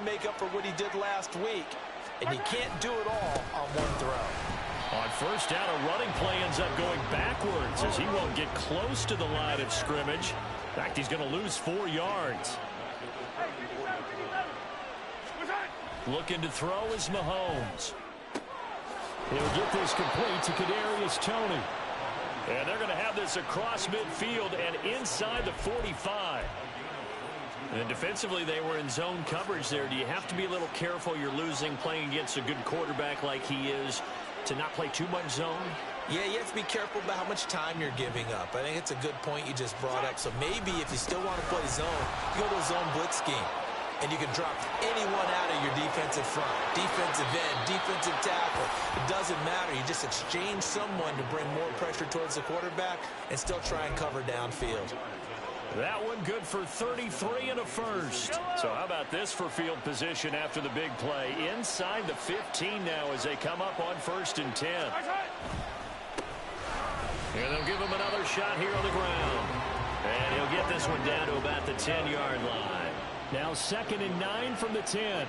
make up for what he did last week. And you can't do it all on one throw. On first down, a running play ends up going backwards as he won't get close to the line of scrimmage. In fact, he's going to lose 4 yards. Looking to throw is Mahomes. He'll get this complete to Kadarius Toney. And they're going to have this across midfield and inside the 45. And defensively, they were in zone coverage there. Do you have to be a little careful? You're losing playing against a good quarterback like he is to not play too much zone? Yeah, you have to be careful about how much time you're giving up. I think it's a good point you just brought up. So maybe if you still want to play zone, you go to a zone blitz scheme. And you can drop anyone out of your defensive front, defensive end, defensive tackle. It doesn't matter. You just exchange someone to bring more pressure towards the quarterback and still try and cover downfield. That one good for 33 and a first. So how about this for field position after the big play? Inside the 15 now as they come up on 1st and 10. And they'll give him another shot here on the ground. And he'll get this one down to about the 10-yard line. Now 2nd and 9 from the 10.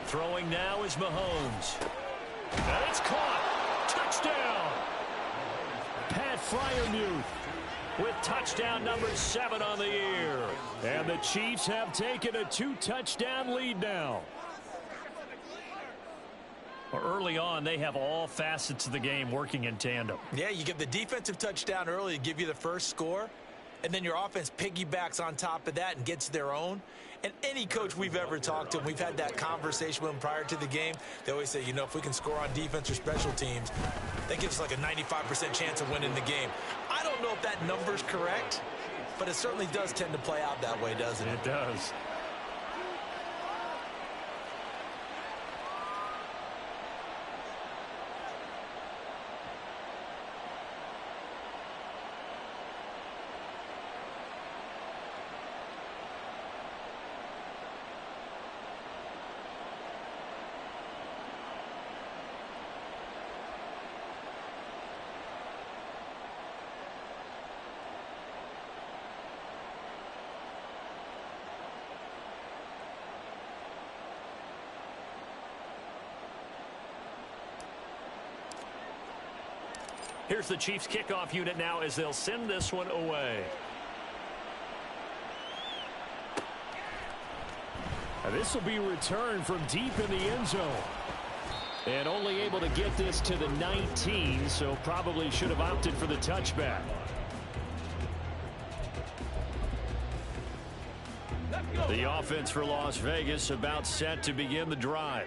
Throwing now is Mahomes. And it's caught. Touchdown. Pat Freiermuth with touchdown number 7 on the year. And the Chiefs have taken a 2-touchdown lead now. Early on, they have all facets of the game working in tandem. Yeah, you get the defensive touchdown early to give you the first score. And then your offense piggybacks on top of that and gets their own. And any coach we've ever talked to, and we've had that conversation with them prior to the game, they always say, you know, if we can score on defense or special teams, that gives us like a 95% chance of winning the game. I don't know if that number's correct, but it certainly does tend to play out that way, doesn't it? It does. Here's the Chiefs kickoff unit now as they'll send this one away. Now this will be returned from deep in the end zone. And only able to get this to the 19, so probably should have opted for the touchback. The offense for Las Vegas about set to begin the drive.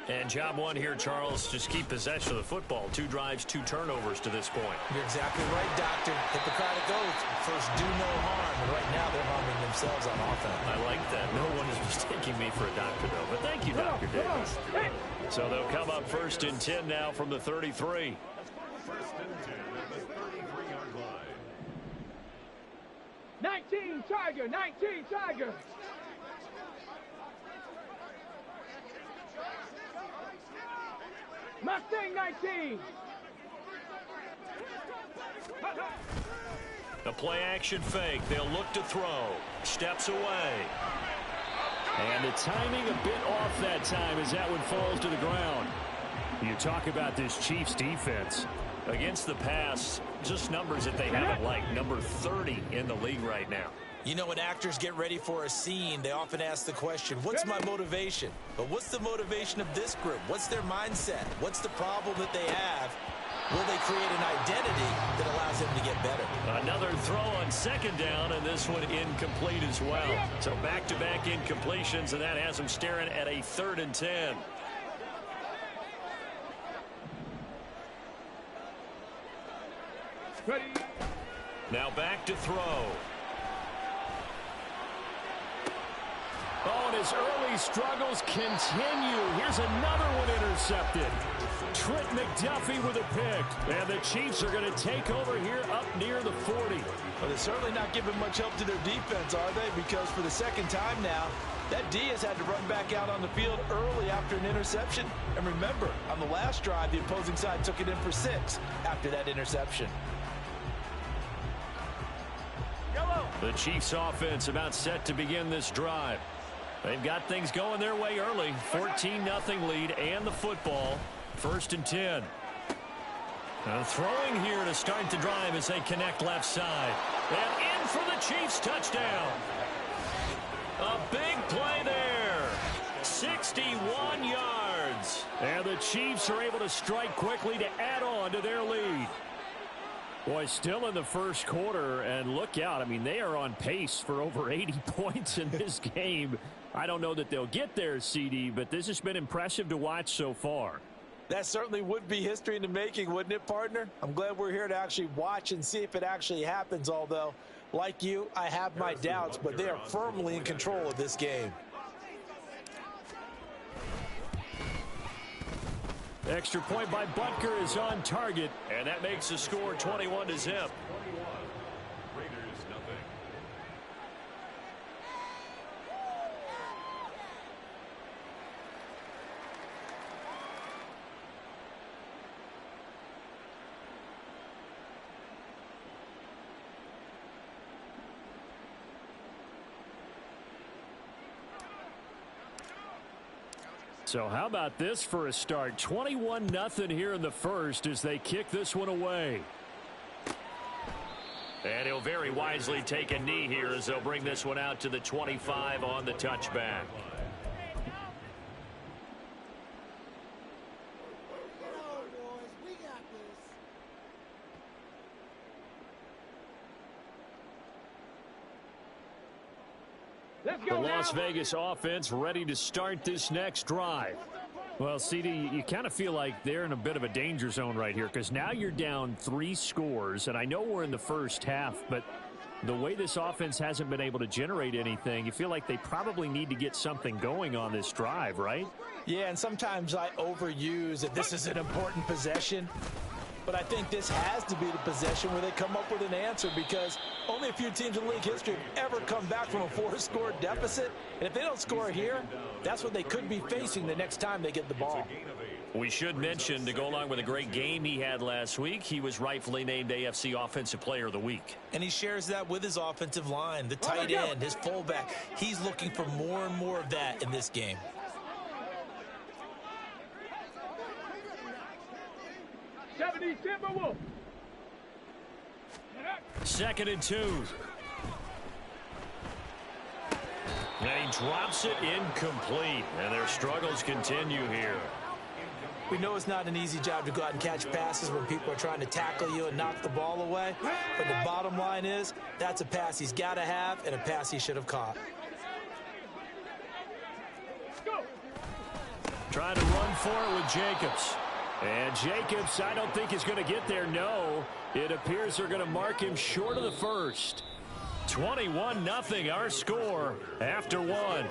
And job one here, Charles, just keep possession of the football. 2 drives, 2 turnovers to this point. You're exactly right, Doctor. Hippocratic oath. First, do no harm. And right now, they're harming themselves on offense. I like that. No one is mistaking me for a doctor, though. But thank you, Dr. Davis. So they'll come up 1st and 10 now from the 33. 1st and 10 at the 33-yard line. 19, Tiger! 19, Tiger! Mustang 19! The play action fake. They'll look to throw. Steps away. And the timing a bit off that time as that one falls to the ground. You talk about this Chiefs defense. Against the pass, just numbers that they haven't liked. Number 30 in the league right now. You know, when actors get ready for a scene, they often ask the question, what's my motivation? But what's the motivation of this group? What's their mindset? What's the problem that they have? Will they create an identity that allows them to get better? Another throw on 2nd down, and this one incomplete as well. So back-to-back incompletions, and that has them staring at a 3rd and 10. Ready. Now back to throw. Oh, and his early struggles continue. Here's another one intercepted. Trent McDuffie with a pick. And the Chiefs are going to take over here up near the 40. Well, they're certainly not giving much help to their defense, are they? Because for the 2nd time now, that D has had to run back out on the field early after an interception. And remember, on the last drive, the opposing side took it in for 6 after that interception. The Chiefs offense about set to begin this drive. They've got things going their way early. 14-0 lead and the football. 1st and 10. Throwing here to start the drive as they connect left side. And in for the Chiefs touchdown. A big play there. 61 yards. And the Chiefs are able to strike quickly to add on to their lead. Boy, still in the first quarter, and look out. I mean, they are on pace for over 80 points in this game. I don't know that they'll get there, CD, but this has been impressive to watch so far. That certainly would be history in the making, wouldn't it, partner? I'm glad we're here to actually watch and see if it actually happens, although, like you, I have my doubts, but they are firmly in control of this game. Extra point by Butker is on target, and that makes the score 21-0. Raiders, nothing. So how about this for a start? 21-0 here in the first as they kick this one away. And he'll very wisely take a knee here as they'll bring this one out to the 25 on the touchback. The Las Vegas offense ready to start this next drive. Well, CD, you kind of feel like they're in a bit of a danger zone right here because now you're down 3 scores, and I know we're in the first half, but the way this offense hasn't been able to generate anything, you feel like they probably need to get something going on this drive, right? Yeah, and sometimes I overuse that this is an important possession. But I think this has to be the possession where they come up with an answer because only a few teams in league history have ever come back from a 4-score deficit. And if they don't score here, that's what they could be facing the next time they get the ball. We should mention, to go along with a great game he had last week, he was rightfully named AFC Offensive Player of the Week. And he shares that with his offensive line, the tight end, his fullback. He's looking for more and more of that in this game. Second and 2. And he drops it incomplete. And their struggles continue here. We know it's not an easy job to go out and catch passes when people are trying to tackle you and knock the ball away. But the bottom line is, that's a pass he's got to have and a pass he should have caught. Trying to run for it with Jacobs. And Jacobs, I don't think is going to get there. No, it appears they're going to mark him short of the first. 21-0 our score after 1. Raiders,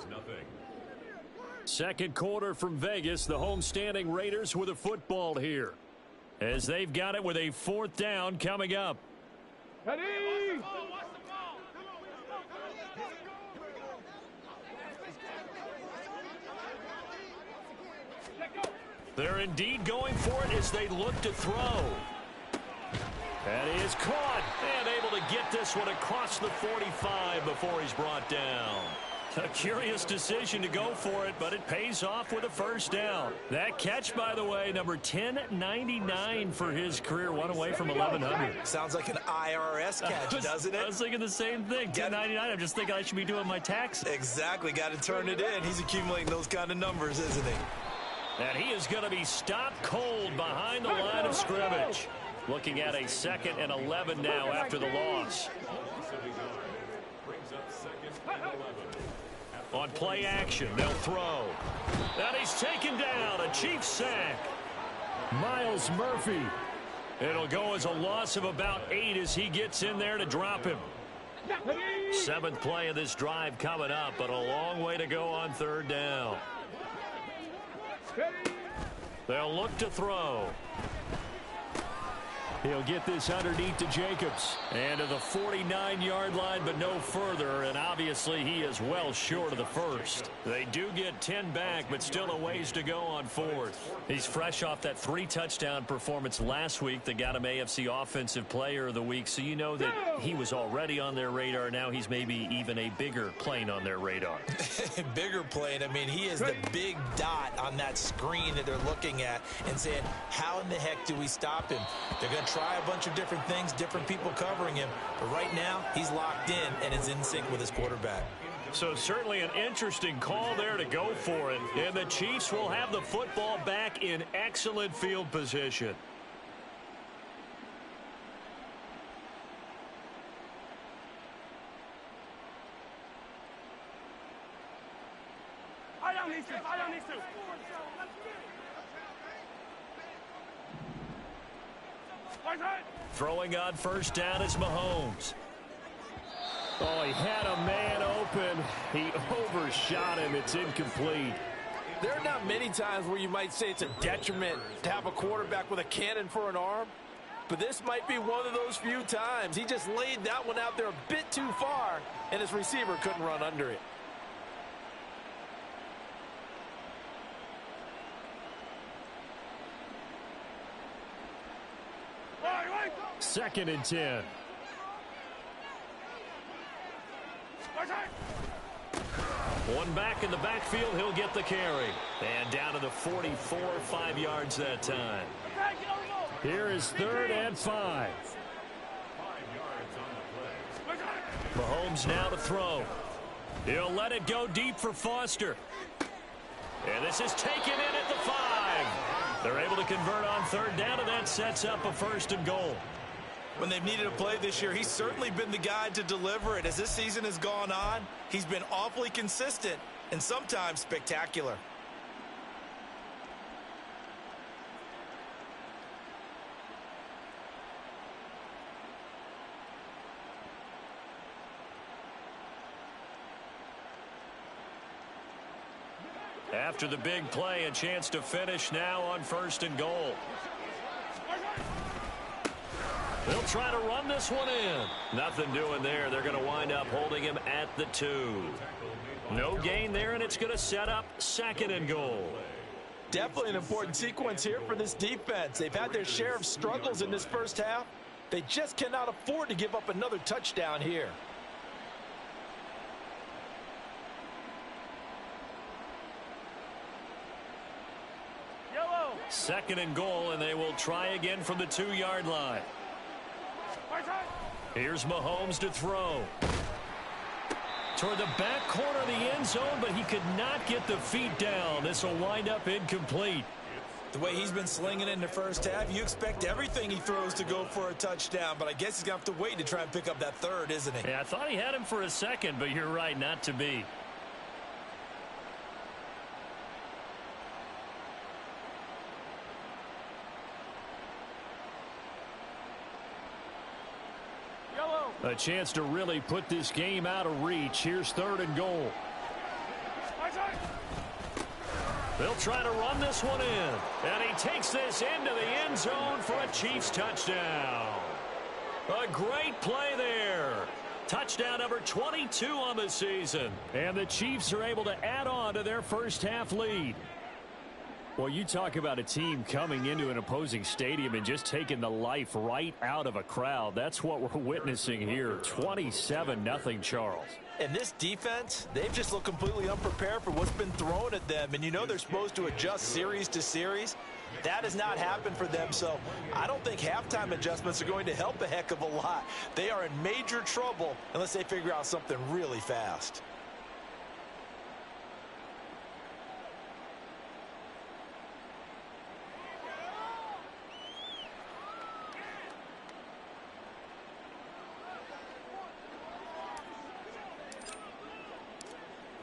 nothing. Second quarter from Vegas. The homestanding Raiders with a football here as they've got it with a 4th down coming up. Ready? They're indeed going for it as they look to throw. That is caught and able to get this one across the 45 before he's brought down. A curious decision to go for it, but it pays off with a 1st down. That catch, by the way, number 1099 for his career, one away from 1,100. Sounds like an IRS catch, doesn't it? I was thinking the same thing. 1099. I'm just thinking I should be doing my taxes. Exactly. Got to turn it in. He's accumulating those kind of numbers, isn't he? And he is going to be stopped cold behind the line of scrimmage. Looking at a 2nd and 11 now after the loss. On play action, they'll throw. And he's taken down. A Chiefs sack. Miles Murphy. It'll go as a loss of about 8 as he gets in there to drop him. 7th play of this drive coming up, but a long way to go on 3rd down. They'll look to throw. He'll get this underneath to Jacobs. And to the 49-yard line, but no further. And obviously, he is well short of the first. They do get 10 back, but still a ways to go on fourth. He's fresh off that 3-touchdown performance last week that got him AFC Offensive Player of the Week. So you know that he was already on their radar. Now he's maybe even a bigger plane on their radar. Bigger plane. I mean, he is the big dot on that screen that they're looking at and saying, how in the heck do we stop him? They're going to try a bunch of different things, different people covering him. But right now, he's locked in and is in sync with his quarterback. So certainly an interesting call there to go for it. And the Chiefs will have the football back in excellent field position. Throwing on first down is Mahomes. Oh, he had a man open. He overshot him. It's incomplete. There are not many times where you might say it's a detriment to have a quarterback with a cannon for an arm, but this might be one of those few times. He just laid that one out there a bit too far, and his receiver couldn't run under it. Second and 10. One back in the backfield, he'll get the carry. And down to the 44, 5 yards that time. Here is 3rd and 5. Mahomes now to throw. He'll let it go deep for Foster. And this is taken in at the 5. They're able to convert on 3rd down, and that sets up a 1st and goal. When they've needed a play this year, he's certainly been the guy to deliver it. As this season has gone on, he's been awfully consistent and sometimes spectacular. After the big play, a chance to finish now on 1st and goal. They'll try to run this one in. Nothing doing there. They're going to wind up holding him at the 2. No gain there, and it's going to set up 2nd and goal. Definitely an important sequence here for this defense. They've had their share of struggles in this first half. They just cannot afford to give up another touchdown here. Yellow. 2nd and goal, and they will try again from the 2-yard line. Here's Mahomes to throw. Toward the back corner of the end zone, but he could not get the feet down. This will wind up incomplete. The way he's been slinging in the first half, you expect everything he throws to go for a touchdown, but I guess he's going to have to wait to try and pick up that 3rd, isn't he? Yeah, I thought he had him for a second, but you're right, not to be. A chance to really put this game out of reach. Here's 3rd and goal. They'll try to run this one in. And he takes this into the end zone for a Chiefs touchdown. A great play there. Touchdown number 22 on the season. And the Chiefs are able to add on to their first half lead. Well, you talk about a team coming into an opposing stadium and just taking the life right out of a crowd. That's what we're witnessing here. 27-0, Charles. And this defense, they've just looked completely unprepared for what's been thrown at them. And you know they're supposed to adjust series to series. That has not happened for them. So I don't think halftime adjustments are going to help a heck of a lot. They are in major trouble unless they figure out something really fast.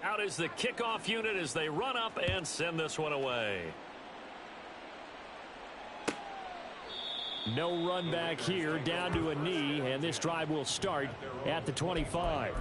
Out is the kickoff unit as they run up and send this one away. No run back here, down to a knee, and this drive will start at the 25.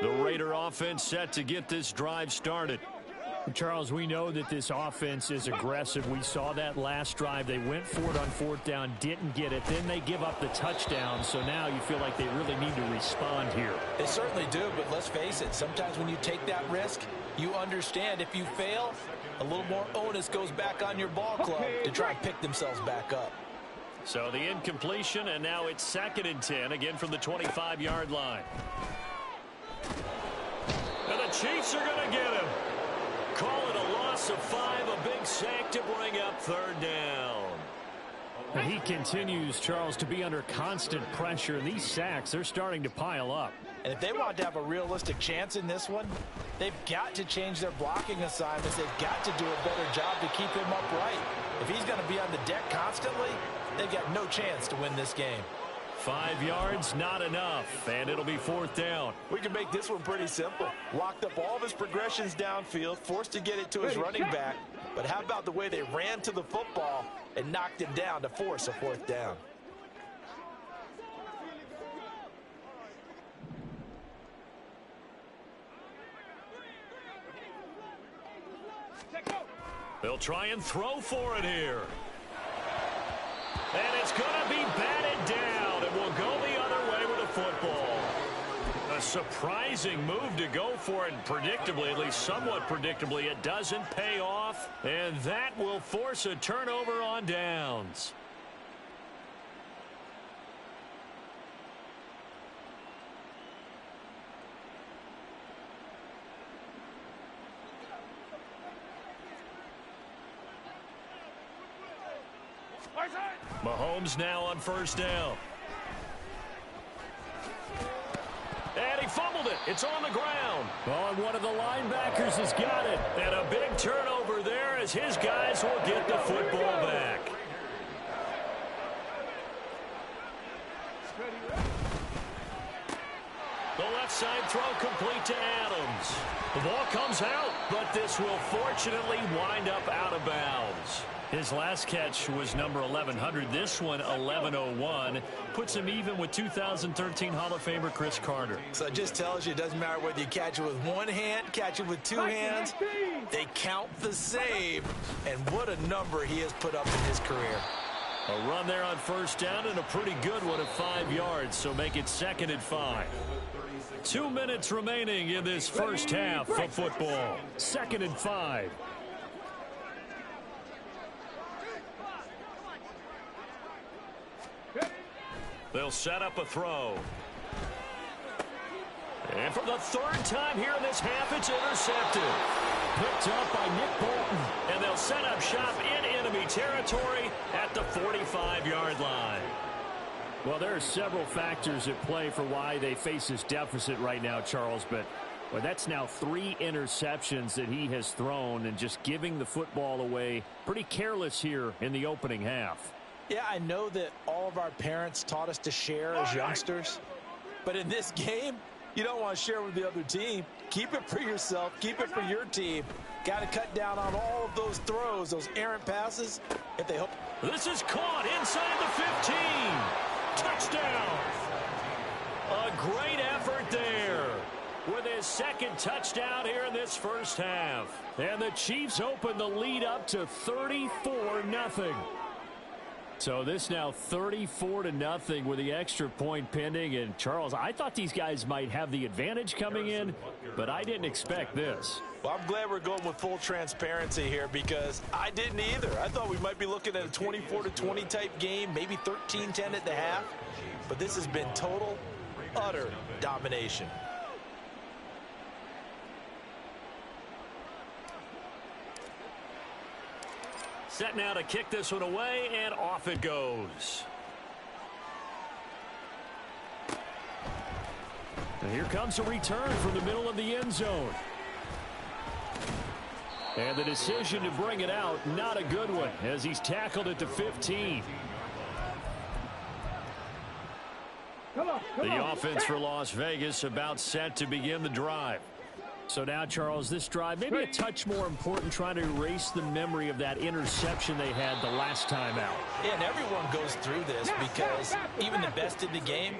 The Raider offense set to get this drive started. Charles, we know that this offense is aggressive. We saw that last drive. They went for it on 4th down, didn't get it. Then they give up the touchdown. So now you feel like they really need to respond here. They certainly do, but let's face it. Sometimes when you take that risk, you understand if you fail, a little more onus goes back on your ball club to try and pick themselves back up. So the incompletion, and now it's 2nd and 10, again from the 25-yard line. And the Chiefs are going to get him. Call it a loss of 5, a big sack to bring up 3rd down. And he continues, Charles, to be under constant pressure. These sacks, they're starting to pile up. And if they want to have a realistic chance in this one, they've got to change their blocking assignments. They've got to do a better job to keep him upright. If he's going to be on the deck constantly, they've got no chance to win this game. 5 yards, not enough, and it'll be 4th down. We can make this one pretty simple. Locked up all of his progressions downfield, forced to get it to his running back. But how about the way they ran to the football and knocked him down to force a 4th down? They'll try and throw for it here. And it's going to be batted down, and will go the other way with the football. A surprising move to go for it, and predictably, at least somewhat predictably, it doesn't pay off, and that will force a turnover on downs. Mahomes now on 1st down. And he fumbled it. It's on the ground. Oh, and one of the linebackers has got it. And a big turnover there as his guys will get the football back. The left side throw complete to Adams. The ball comes out, but this will fortunately wind up out of bounds. His last catch was number 1100. This one, 1101. Puts him even with 2013 Hall of Famer Chris Carter. So it just tells you it doesn't matter whether you catch it with one hand, catch it with 2 hands. They count the same. And what a number he has put up in his career. A run there on 1st down and a pretty good one of 5 yards. So make it 2nd and 5. 2 minutes remaining in this first half of football. 2nd and 5. They'll set up a throw. And for the 3rd time here in this half, it's intercepted. Picked up by Nick Bolton. And they'll set up shop in enemy territory at the 45-yard line. Well, there are several factors at play for why they face this deficit right now, Charles, but well, that's now 3 interceptions that he has thrown and just giving the football away. Pretty careless here in the opening half. Yeah, I know that all of our parents taught us to share as youngsters, but in this game, you don't want to share with the other team. Keep it for yourself. Keep it for your team. Got to cut down on all of those throws, those errant passes, if they hope. This is caught inside the 15. Touchdown. A great effort there with his 2nd touchdown here in this first half. And the Chiefs open the lead up to 34-0. So this now 34-0 with the extra point pending. And Charles, I thought these guys might have the advantage coming in, but I didn't expect this. Well, I'm glad we're going with full transparency here because I didn't either. I thought we might be looking at a 24-20 type game, maybe 13-10 at the half. But this has been total, utter domination. Set now to kick this one away, and off it goes. And here comes a return from the middle of the end zone. And the decision to bring it out, not a good one, as he's tackled at the 15. The offense for Las Vegas about set to begin the drive. So now, Charles, this drive maybe a touch more important, trying to erase the memory of that interception they had the last time out. Yeah, and everyone goes through this because even the best in the game,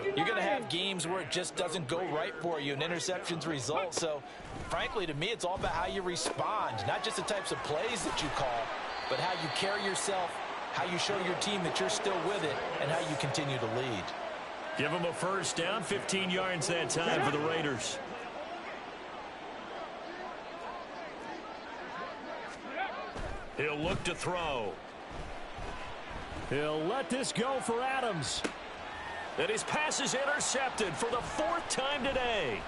You're going to have games where it just doesn't go right for you and interceptions result. So, frankly, to me, it's all about how you respond, not just the types of plays that you call, but how you carry yourself, how you show your team that you're still with it, and how you continue to lead. Give them a first down, 15 yards that time for the Raiders. He'll look to throw. He'll let this go for Adams. And his pass is intercepted for the 4th time today.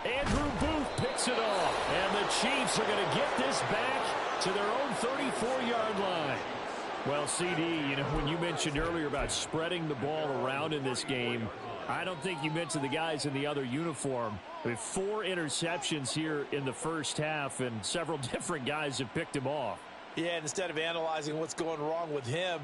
Andrew Booth picks it off. And the Chiefs are going to get this back to their own 34-yard line. Well, CD, you know, when you mentioned earlier about spreading the ball around in this game, I don't think you mentioned the guys in the other uniform. I mean, 4 interceptions here in the first half, and several different guys have picked him off. Yeah, and instead of analyzing what's going wrong with him,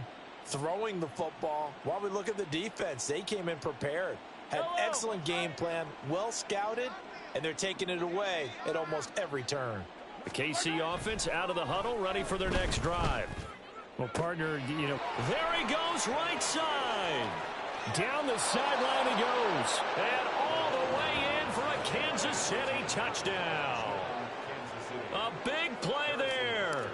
throwing the football, while we look at the defense, they came in prepared, had excellent game plan, well scouted, and they're taking it away at almost every turn. The KC offense out of the huddle, ready for their next drive. Well, partner, you know, there he goes, right side. Down the sideline he goes. And all the way in for a Kansas City touchdown. A big play there.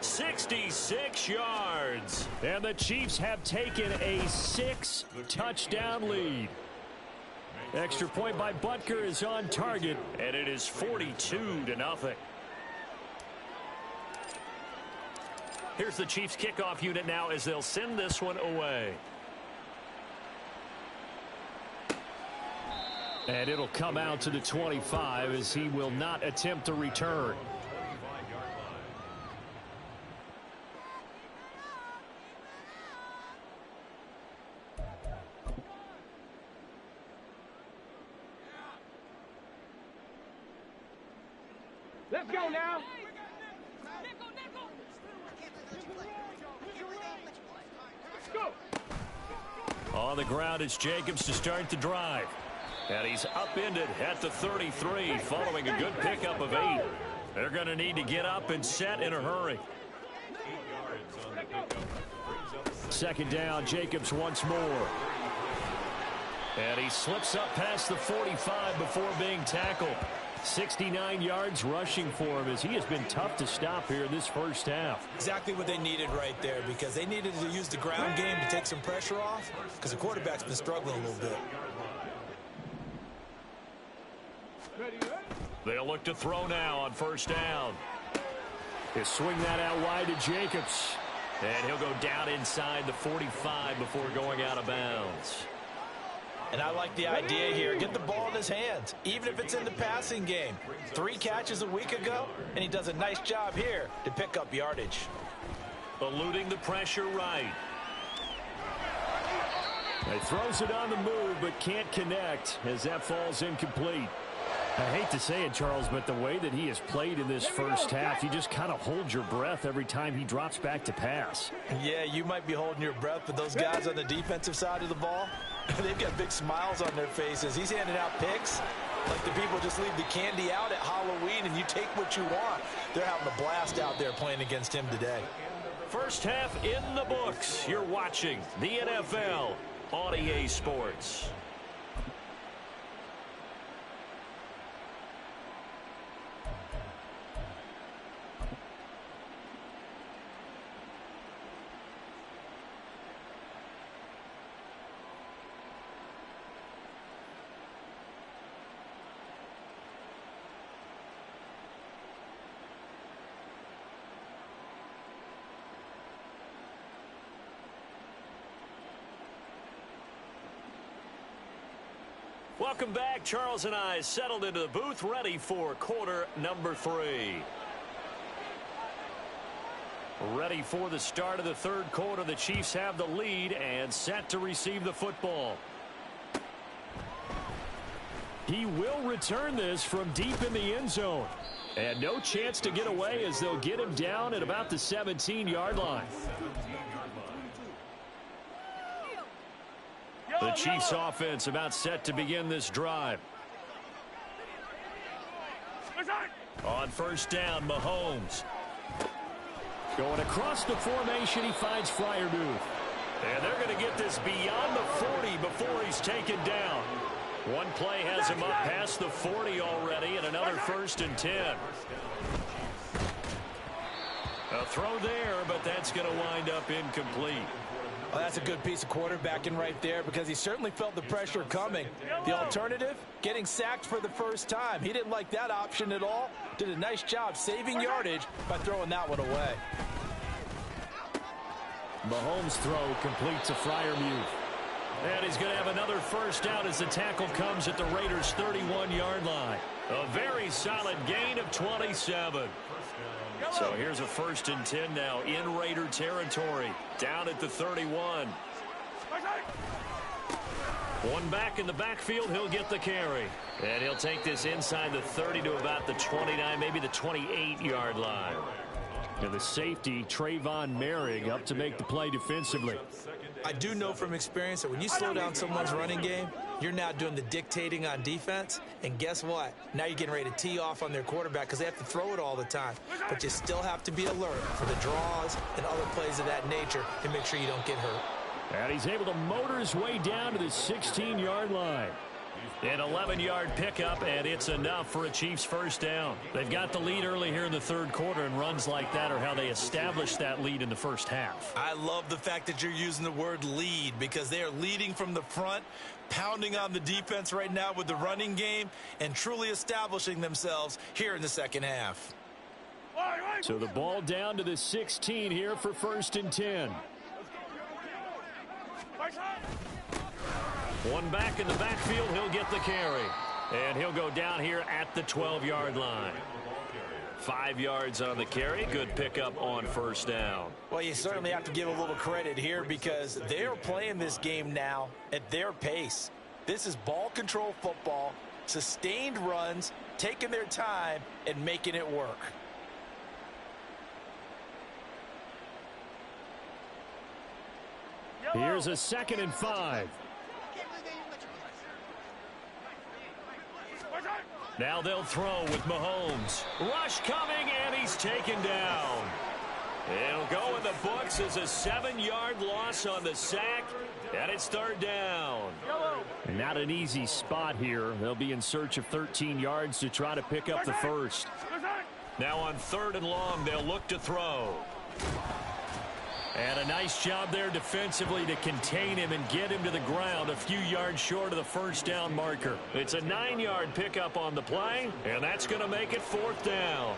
66 yards. And the Chiefs have taken a 6-touchdown lead. Extra point by Butker is on target. And it is 42-0. Here's the Chiefs kickoff unit now as they'll send this one away. And it'll come out to the 25 as he will not attempt to return. Let's go now. Go. On the ground is Jacobs to start the drive. And he's upended at the 33 following a good pickup of 8. They're going to need to get up and set in a hurry. 2nd down, Jacobs once more. And he slips up past the 45 before being tackled. 69 yards rushing for him as he has been tough to stop here in this first half. Exactly what they needed right there, because they needed to use the ground game to take some pressure off, because the quarterback's been struggling a little bit. They'll look to throw now on 1st down. He'll swing that out wide to Jacobs. And he'll go down inside the 45 before going out of bounds. And I like the idea here. Get the ball in his hands, even if it's in the passing game. 3 catches a week ago, and he does a nice job here to pick up yardage. Eluding the pressure right. He throws it on the move, but can't connect as that falls incomplete. I hate to say it, Charles, but the way that he has played in this first half, you just kind of hold your breath every time he drops back to pass. Yeah, you might be holding your breath, but those guys on the defensive side of the ball, they've got big smiles on their faces. He's handing out picks like the people just leave the candy out at Halloween and you take what you want. They're having a blast out there playing against him today. First half in the books. You're watching the NFL on EA Sports. Welcome back. Charles and I settled into the booth, ready for quarter number 3. Ready for the start of the 3rd quarter. The Chiefs have the lead and set to receive the football. He will return this from deep in the end zone. And no chance to get away as they'll get him down at about the 17-yard line. The Chiefs offense about set to begin this drive. On 1st down, Mahomes. Going across the formation, he finds Freiermuth. And they're going to get this beyond the 40 before he's taken down. One play has him up past the 40 already, and another 1st and 10. A throw there, but that's going to wind up incomplete. Well, that's a good piece of quarterbacking right there because he certainly felt the pressure coming. The alternative, getting sacked for the first time. He didn't like that option at all. Did a nice job saving yardage by throwing that one away. Mahomes' throw completes a Freiermuth. And he's going to have another 1st down as the tackle comes at the Raiders' 31-yard line. A very solid gain of 27. So here's a 1st and 10 now in Raider territory. Down at the 31. One back in the backfield, he'll get the carry. And he'll take this inside the 30 to about the 29, maybe the 28-yard line. And the safety, Trayvon Merrick, up to make the play defensively. I do know from experience that when you slow down someone's running game, you're now doing the dictating on defense. And guess what? Now you're getting ready to tee off on their quarterback because they have to throw it all the time. But you still have to be alert for the draws and other plays of that nature to make sure you don't get hurt. And he's able to motor his way down to the 16-yard line. An 11-yard pickup, and it's enough for a Chiefs 1st down. They've got the lead early here in the 3rd quarter, and runs like that are how they establish that lead in the 1st half. I love the fact that you're using the word lead because they are leading from the front, pounding on the defense right now with the running game, and truly establishing themselves here in the 2nd half. So the ball down to the 16 here for 1st and 10. One back in the backfield, he'll get the carry. And he'll go down here at the 12-yard line. 5 yards on the carry. Good pickup on 1st down. Well, you certainly have to give a little credit here because they're playing this game now at their pace. This is ball control football, sustained runs, taking their time, and making it work. Here's a 2nd and 5. Now they'll throw with Mahomes. Rush coming, and he's taken down. It'll go in the books as a 7-yard loss on the sack, and it's 3rd down. Not an easy spot here. They'll be in search of 13 yards to try to pick up the 1st. Now on 3rd and long, they'll look to throw. And a nice job there defensively to contain him and get him to the ground a few yards short of the 1st down marker. It's a 9-yard pickup on the play, and that's going to make it 4th down.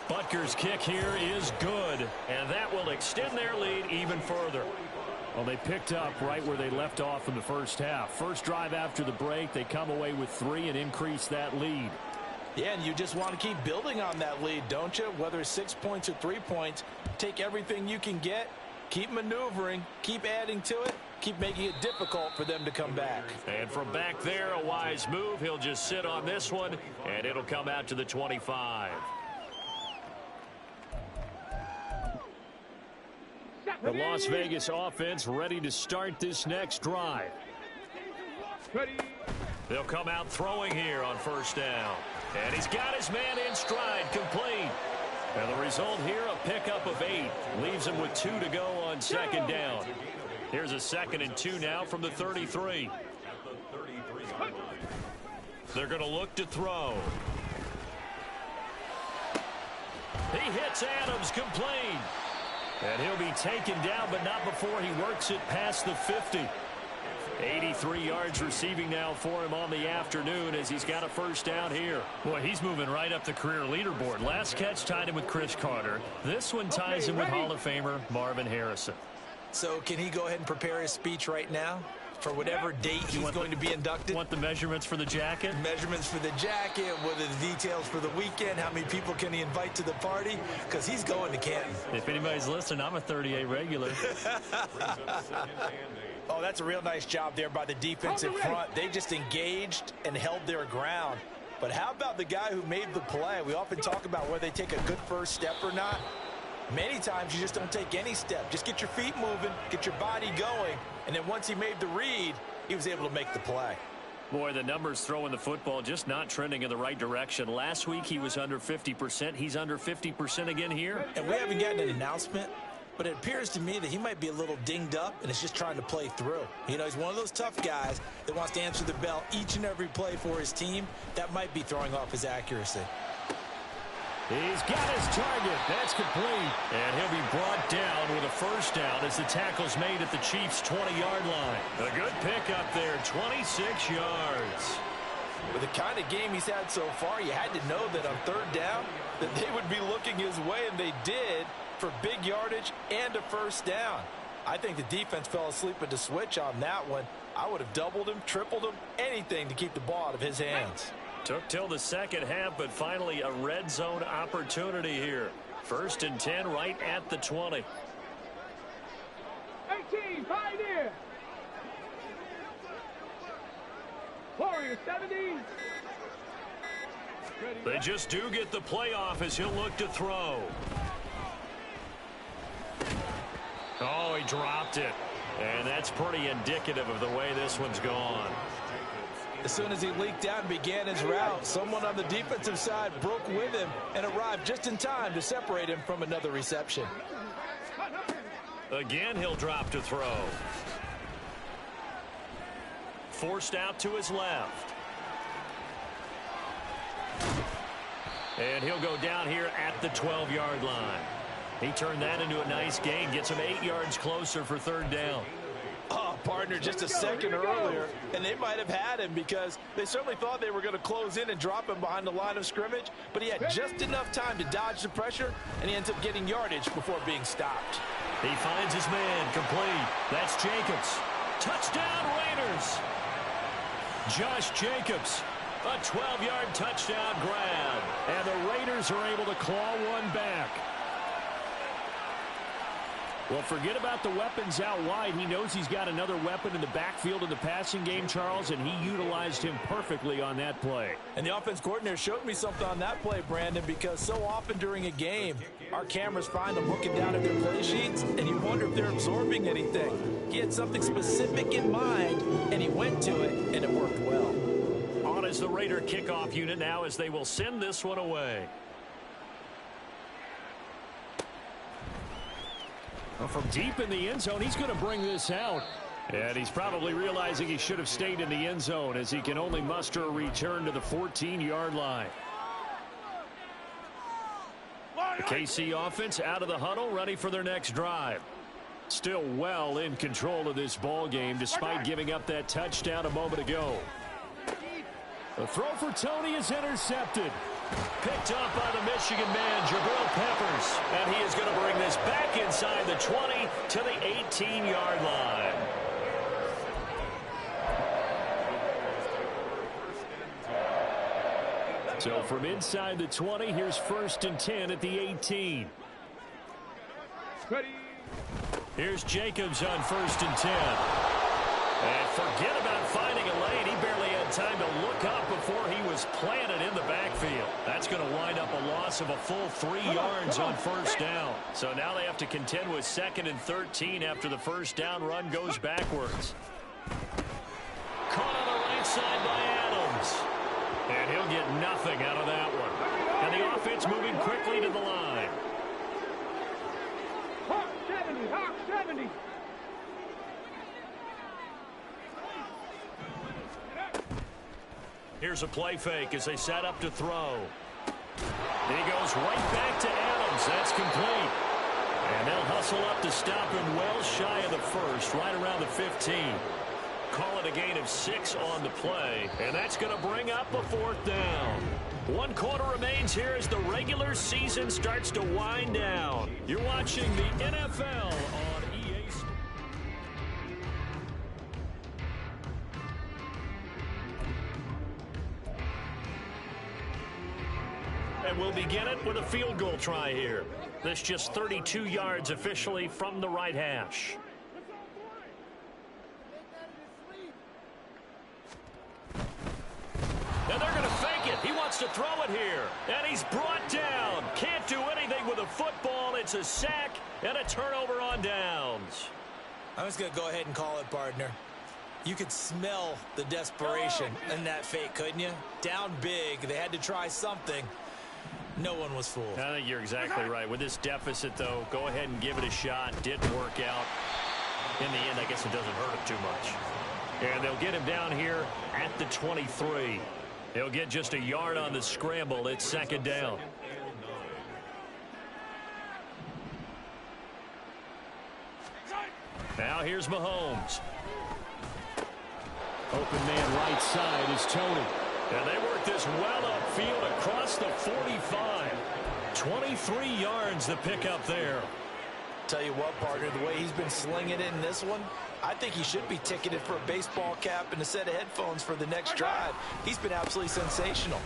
Butker's kick here is good, and that will extend their lead even further. Well, they picked up right where they left off in the 1st half. First drive after the break, they come away with 3 and increase that lead. Yeah, and you just want to keep building on that lead, don't you? Whether it's 6 points or 3 points, take everything you can get, keep maneuvering, keep adding to it, keep making it difficult for them to come back. And from back there, a wise move. He'll just sit on this one, and it'll come out to the 25. The Las Vegas offense ready to start this next drive. They'll come out throwing here on 1st down. And he's got his man in stride, complete. And the result here, a pickup of 8. Leaves him with 2 to go on 2nd down. Here's a 2nd and 2 now from the 33. They're going to look to throw. He hits Adams, complete. And he'll be taken down, but not before he works it past the 50. 83 yards receiving now for him on the afternoon as he's got a 1st down here. Boy, he's moving right up the career leaderboard. Last catch tied him with Chris Carter. This one ties him with Hall of Famer Marvin Harrison. So can he go ahead and prepare his speech right now for whatever date he's going to be inducted? Want the measurements for the jacket? Measurements for the jacket, what are the details for the weekend, how many people can he invite to the party? Because he's going to Canton. If anybody's listening, I'm a 38 regular. Oh, that's a real nice job there by the defensive front. They just engaged and held their ground. But how about the guy who made the play? We often talk about whether they take a good first step or not. Many times you just don't take any step. Just get your feet moving, get your body going, and then once he made the read, he was able to make the play. Boy, the numbers throwing the football just not trending in the right direction. Last week he was under 50%. He's under 50% again here. And we haven't gotten an announcement, but it appears to me that he might be a little dinged up and is just trying to play through. You know, he's one of those tough guys that wants to answer the bell each and every play for his team. That might be throwing off his accuracy. He's got his target. That's complete. And he'll be brought down with a first down as the tackle's made at the Chiefs' 20-yard line. A good pickup there, 26 yards. With the kind of game he's had so far, you had to know that on third down that they would be looking his way, and they did, for big yardage and a first down. I think the defense fell asleep at the switch on that one. I would have doubled him, tripled him, anything to keep the ball out of his hands. Took till the second half, but finally a red zone opportunity here. 1st and 10 right at the 20. 18, Pioneer. Warrior 70. They just do get the playoff as he'll look to throw. Oh, he dropped it. And that's pretty indicative of the way this one's gone. As soon as he leaked out and began his route, someone on the defensive side broke with him and arrived just in time to separate him from another reception. Again, he'll drop to throw. Forced out to his left. And he'll go down here at the 12-yard line. He turned that into a nice gain, gets him 8 yards closer for third down. Oh, partner, just a second earlier, and they might have had him because they certainly thought they were going to close in and drop him behind the line of scrimmage, but he had just enough time to dodge the pressure, and he ends up getting yardage before being stopped. He finds his man, complete. That's Jacobs. Touchdown, Raiders. Josh Jacobs, a 12-yard touchdown grab, and the Raiders are able to claw one back. Well, forget about the weapons out wide. He knows he's got another weapon in the backfield in the passing game, Charles, and he utilized him perfectly on that play. And the offense coordinator showed me something on that play, Brandon, because so often during a game, our cameras find them looking down at their play sheets, and you wonder if they're absorbing anything. He had something specific in mind, and he went to it, and it worked well. On is the Raider kickoff unit now as they will send this one away. Well, from deep in the end zone, he's going to bring this out. And he's probably realizing he should have stayed in the end zone as he can only muster a return to the 14-yard line. The KC offense out of the huddle, ready for their next drive. Still well in control of this ball game despite giving up that touchdown a moment ago. The throw for Tony is intercepted. Picked up by the Michigan man, Jabril Peppers. And he is going to bring this back inside the 20 to the 18-yard line. So from inside the 20, here's 1st and 10 at the 18. Ready. Here's Jacobs on 1st and 10. And forget about finding a lane. He barely had time to look up before he was planted in the backfield. That's going to wind up a loss of a full 3 yards on first down. So now they have to contend with 2nd and 13 after the first down run goes backwards. Caught on the right side by Adams. And he'll get nothing out of that one. And the offense moving quickly to the line. Hawk 70, Hawk 70. Here's a play fake as they set up to throw. He goes right back to Adams. That's complete. And they'll hustle up to stop him well shy of the first, right around the 15. Call it a gain of 6 on the play, and that's going to bring up a 4th down. 1 quarter remains here as the regular season starts to wind down. You're watching the NFL on EA Sports. And we'll begin it with a field goal try here. This just 32 yards officially from the right hash. And they're going to fake it. He wants to throw it here. And he's brought down. Can't do anything with a football. It's a sack and a turnover on downs. I'm just going to go ahead and call it, partner. You could smell the desperation in that fake, couldn't you? Down big, they had to try something. No one was fooled. I think you're exactly right. With this deficit, though, go ahead and give it a shot. Didn't work out. In the end, I guess it doesn't hurt him too much. And they'll get him down here at the 23. He'll get just a yard on the scramble. It's second down. Now here's Mahomes. Open man right side is Tony. And they work this well upfield across the 45. 23 yards to pick up there. Tell you what, partner, the way he's been slinging it in this one, I think he should be ticketed for a baseball cap and a set of headphones for the next drive. He's been absolutely sensational.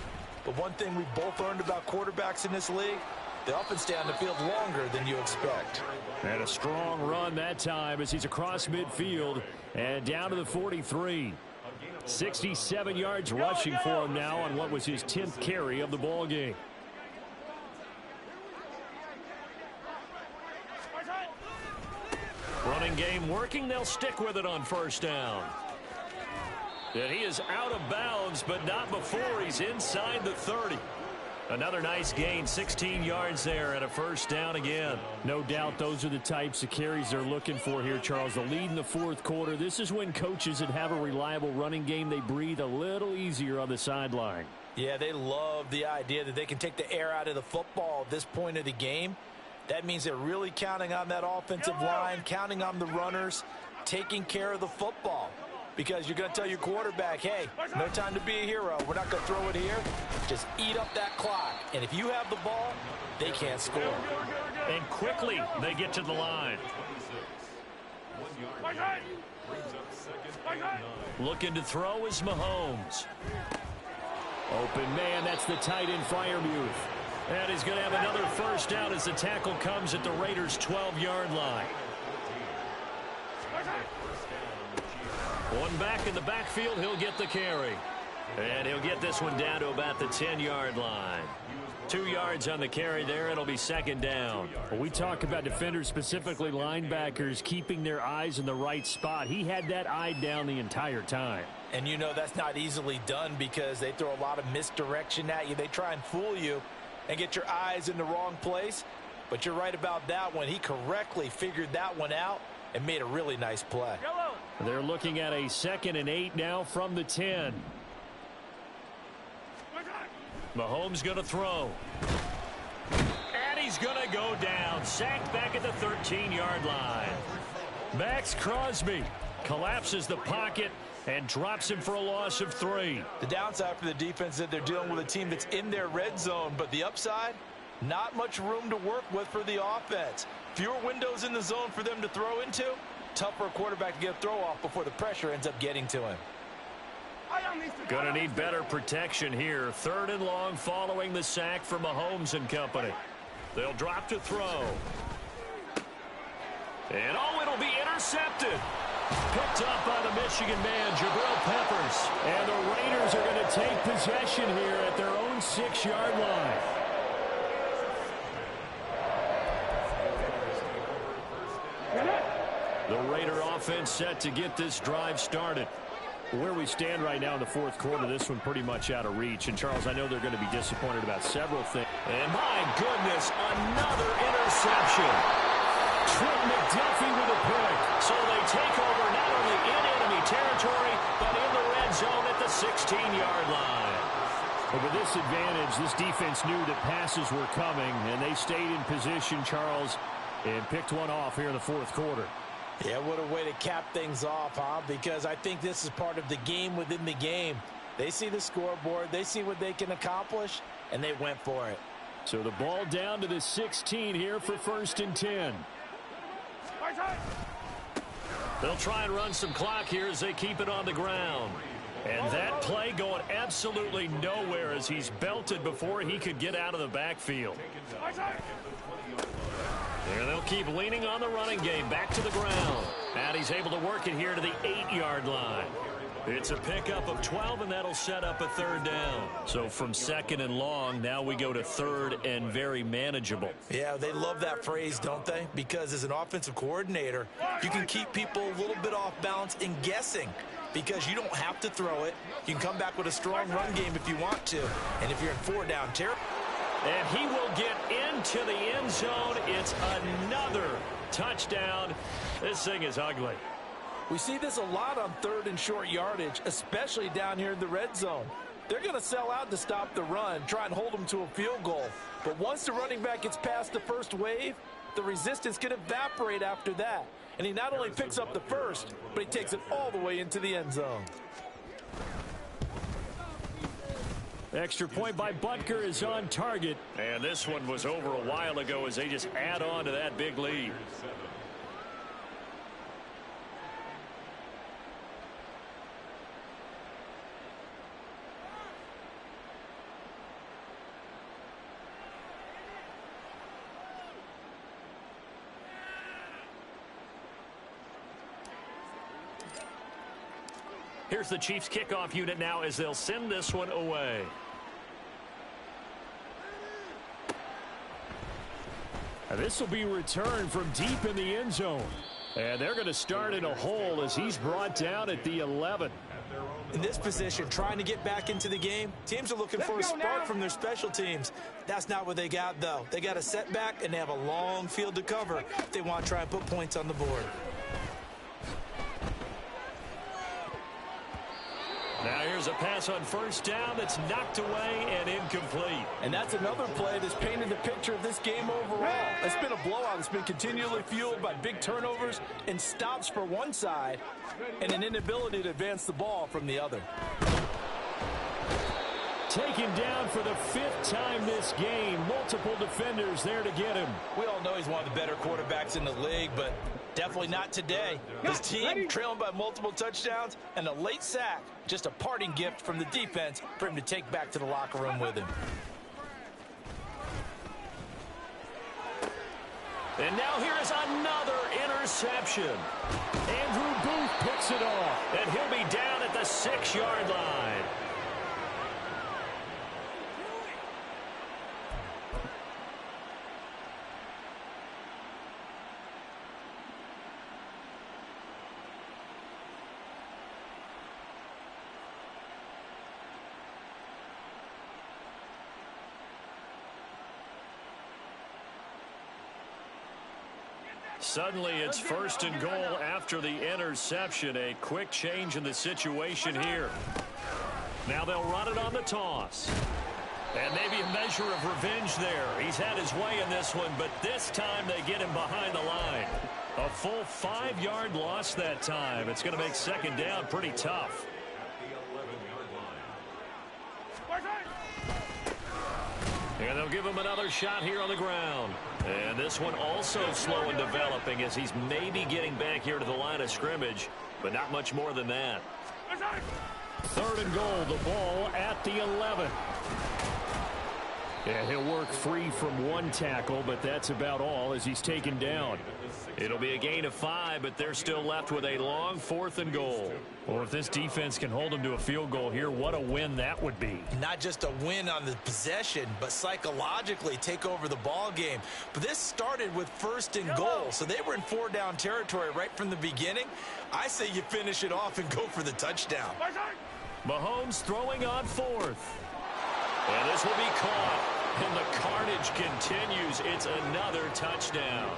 But one thing we've both learned about quarterbacks in this league, they often stay on the field longer than you expect. And a strong run that time as he's across midfield and down to the 43. 67 yards rushing for him now on what was his 10th carry of the ball game. Running game working. They'll stick with it on first down. And he is out of bounds, but not before he's inside the 30. Another nice gain, 16 yards there and a first down again. No doubt those are the types of carries they're looking for here, Charles. The lead in the fourth quarter. This is when coaches that have a reliable running game, they breathe a little easier on the sideline. Yeah, they love the idea that they can take the air out of the football at this point of the game. That means they're really counting on that offensive line, counting on the runners, taking care of the football. Because you're going to tell your quarterback, hey, no time to be a hero. We're not going to throw it here. Just eat up that clock. And if you have the ball, they can't score. And quickly they get to the line. Looking to throw is Mahomes. Open man, that's the tight end Freiermuth. And he's going to have another first down as the tackle comes at the Raiders' 12-yard line. One back in the backfield, he'll get the carry. And he'll get this one down to about the 10-yard line. 2 yards on the carry there. It'll be second down. Well, we talk about defenders, specifically linebackers, keeping their eyes in the right spot. He had that eye down the entire time. And you know that's not easily done because they throw a lot of misdirection at you. They try and fool you and get your eyes in the wrong place. But you're right about that one. He correctly figured that one out and made a really nice play. They're looking at a 2nd and 8 now from the 10. Mahomes going to throw. And he's going to go down. Sacked back at the 13-yard line. Max Crosby collapses the pocket and drops him for a loss of 3. The downside for the defense is that they're dealing with a team that's in their red zone, but the upside, not much room to work with for the offense. Fewer windows in the zone for them to throw into. Tough for a quarterback to get a throw off before the pressure ends up getting to him. Going to need better protection here. 3rd and long following the sack for Mahomes and company. They'll drop to throw. And oh, it'll be intercepted. Picked up by the Michigan man, Jabril Peppers. And the Raiders are going to take possession here at their own 6-yard line. The Raider offense set to get this drive started. Where we stand right now in the fourth quarter, this one pretty much out of reach. And, Charles, I know they're going to be disappointed about several things. And, my goodness, another interception. Trent McDuffie with a pick. So they take over not only in enemy territory, but in the red zone at the 16-yard line. But with this advantage, this defense knew that passes were coming, and they stayed in position, Charles, and picked one off here in the fourth quarter. Yeah, what a way to cap things off, huh? Because I think this is part of the game within the game. They see the scoreboard, they see what they can accomplish, and they went for it. So the ball down to the 16 here for 1st and 10. They'll try and run some clock here as they keep it on the ground. And that play going absolutely nowhere as he's belted before he could get out of the backfield. There they'll keep leaning on the running game. Back to the ground. And he's able to work it here to the 8-yard line. It's a pickup of 12, and that'll set up a 3rd down. So from 2nd and long, now we go to 3rd and very manageable. Yeah, they love that phrase, don't they? Because as an offensive coordinator, you can keep people a little bit off balance and guessing. because you don't have to throw it. You can come back with a strong run game if you want to. And if you're in 4-down territory. And he will get into the end zone. It's another touchdown. This thing is ugly. We see this a lot on 3rd and short yardage, especially down here in the red zone. They're going to sell out to stop the run, try and hold them to a field goal. But once the running back gets past the first wave, the resistance can evaporate after that. And he not only picks up the first, but he takes it all the way into the end zone. Extra point by Butker is on target. And this one was over a while ago as they just add on to that big lead. Here's the Chiefs kickoff unit now as they'll send this one away. This will be returned from deep in the end zone. And they're going to start in a hole as he's brought down at the 11. In this position, trying to get back into the game, teams are looking for a spark from their special teams. That's not what they got, though. They got a setback, and they have a long field to cover if they want to try and put points on the board. Now here's a pass on 1st down that's knocked away and incomplete. And that's another play that's painted the picture of this game overall. It's been a blowout. It's been continually fueled by big turnovers and stops for one side and an inability to advance the ball from the other. Taken down for the 5th time this game. Multiple defenders there to get him. We all know he's one of the better quarterbacks in the league, but definitely not today. His team trailing by multiple touchdowns and a late sack. Just a parting gift from the defense for him to take back to the locker room with him. And now here is another interception. Andrew Booth picks it off. And he'll be down at the 6-yard line. Suddenly it's 1st and goal after the interception. A quick change in the situation here. Now they'll run it on the toss. And maybe a measure of revenge there. He's had his way in this one, but this time they get him behind the line. A full 5-yard loss that time. It's going to make 2nd down pretty tough. And they'll give him another shot here on the ground. And this one also slow in developing as he's maybe getting back here to the line of scrimmage, but not much more than that. 3rd and goal, the ball at the 11. Yeah, he'll work free from one tackle, but that's about all as he's taken down. It'll be a gain of 5, but they're still left with a long 4th and goal. Well, if this defense can hold them to a field goal here, what a win that would be. Not just a win on the possession, but psychologically take over the ball game. But this started with 1st and goal, so they were in 4-down territory right from the beginning. I say you finish it off and go for the touchdown. Mahomes throwing on 4th. And this will be caught. And the carnage continues. It's another touchdown.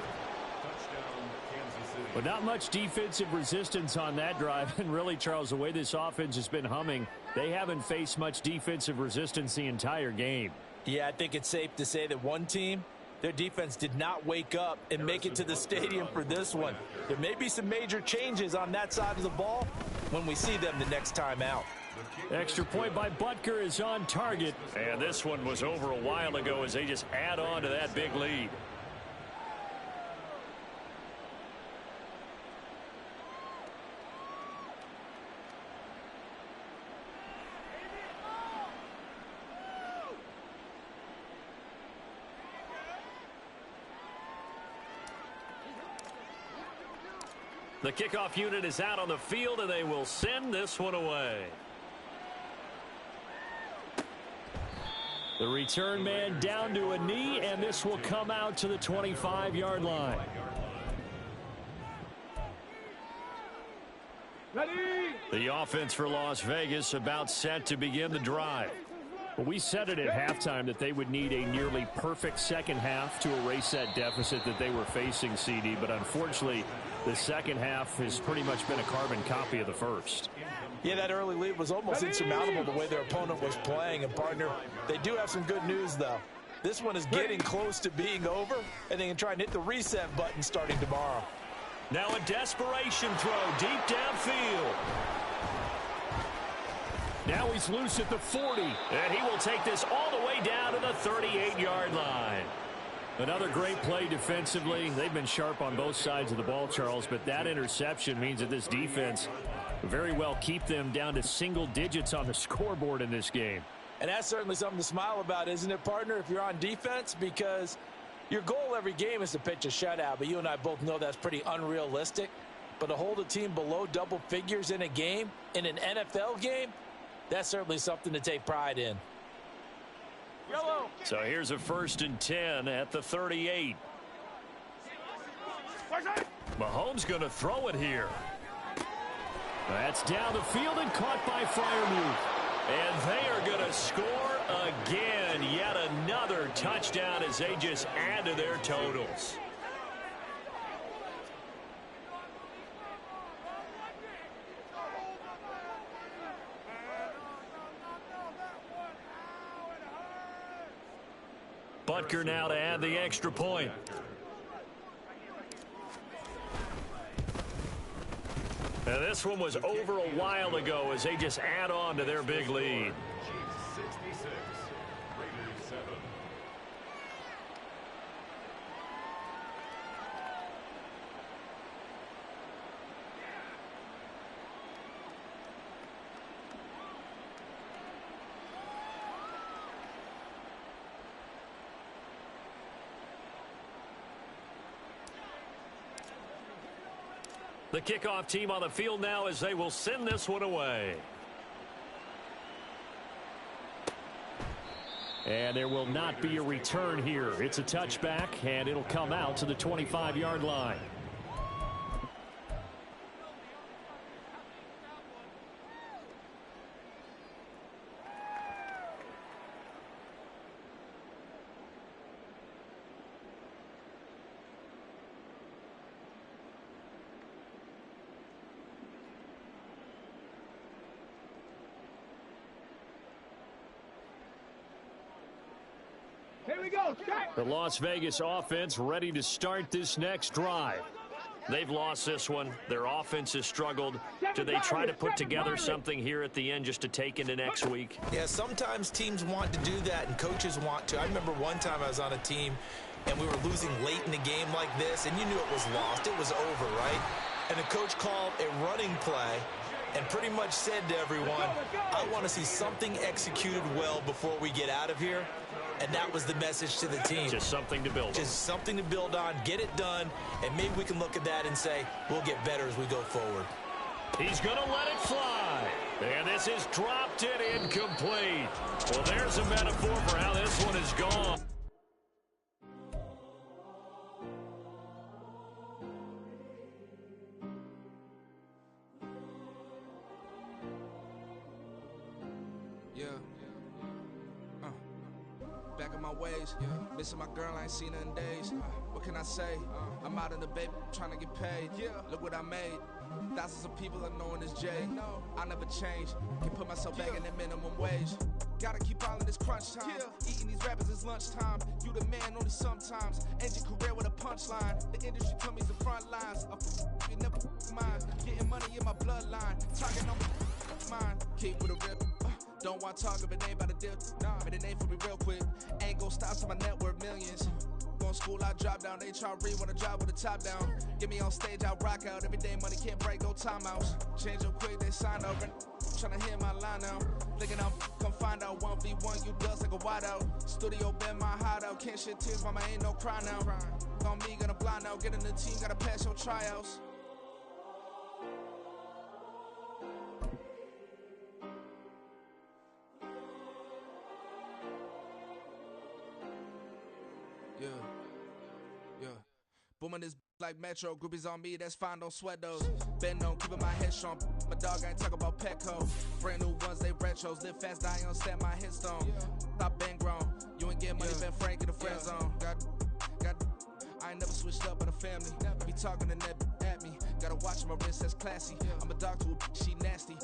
But not much defensive resistance on that drive. And really, Charles, the way this offense has been humming, they haven't faced much defensive resistance the entire game. Yeah, I think it's safe to say that one team, their defense did not wake up and make it to the stadium for this one. There may be some major changes on that side of the ball when we see them the next time out. Extra point by Butker is on target. And this one was over a while ago as they just add on to that big lead. The kickoff unit is out on the field, and they will send this one away. The return man down to a knee, and this will come out to the 25-yard line. Ready? The offense for Las Vegas about set to begin the drive. Well, we said it at halftime that they would need a nearly perfect second half to erase that deficit that they were facing, CD. But unfortunately, the second half has pretty much been a carbon copy of the first. Yeah, that early lead was almost insurmountable the way their opponent was playing. And, partner, they do have some good news, though. This one is getting close to being over, and they can try and hit the reset button starting tomorrow. Now a desperation throw deep downfield. Now he's loose at the 40, and he will take this all the way down to the 38-yard line. Another great play defensively. They've been sharp on both sides of the ball, Charles, but that interception means that this defense very well keep them down to single digits on the scoreboard in this game. And that's certainly something to smile about, isn't it, partner, if you're on defense? Because your goal every game is to pitch a shutout, but you and I both know that's pretty unrealistic. But to hold a team below double figures in a game, in an NFL game, that's certainly something to take pride in. Yellow. So here's a 1st and 10 at the 38. Mahomes going to throw it here. That's down the field and caught by Freiermuth. And they are going to score again. Yet another touchdown as they just add to their totals. Butker now to add the extra point. Now this one was over a while ago as they just add on to their big lead. 66, Raiders 7. The kickoff team on the field now as they will send this one away. And there will not be a return here. It's a touchback, and it'll come out to the 25-yard line. Here we go. Check. The Las Vegas offense ready to start this next drive. They've lost this one. Their offense has struggled. Do they try to put together something here at the end just to take into next week? Yeah, sometimes teams want to do that and coaches want to. I remember one time I was on a team and we were losing late in the game like this, and you knew it was lost. It was over, right? And the coach called a running play and pretty much said to everyone, I want to see something executed well before we get out of here. And that was the message to the team. Just something to build on. Just something to build on, get it done, and maybe we can look at that and say, we'll get better as we go forward. He's going to let it fly. And this is dropped it incomplete. Well, there's a metaphor for how this one is gone. Back in my ways, missing my girl, I ain't seen her in days. What can I say? I'm out in the baby, trying to get paid. Look what I made. Thousands of people are knowing this Jay. I never change. Can put myself back in the minimum wage. Gotta keep all in this crunch time. Eating these rappers is lunchtime. You the man only sometimes. End your career with a punchline. The industry put me the front lines. You never mine. Getting money in my bloodline. Talking on mine. Keep with a real. Don't want to talk if it ain't about a deal. But it ain't for me real quick. Ain't gon' stop till my net worth millions. Going school, I drop down. They try to read when I drive with the top down. Get me on stage, I rock out. Every day money can't break, no timeouts. Change up quick, they sign up. Tryna hear my line now. Thinking I'm come find out 1v1, you dust like a wideout. Studio been my hideout. Can't shed tears, mama ain't no cry now. On me, gonna blind out. Get in the team, gotta pass your tryouts. Booming this like Metro, groupies on me, that's fine, don't sweat those. Bend on, keeping my head strong, My dog ain't talking about Petco. Brand new ones, they retros. Live fast, die on set, my headstone. Stop been grown. You ain't get money, been Frank in the friend zone. I ain't never switched up on a family. Be talking to that at me. Gotta watch my wrist, that's classy. I'm a dog to a she nasty.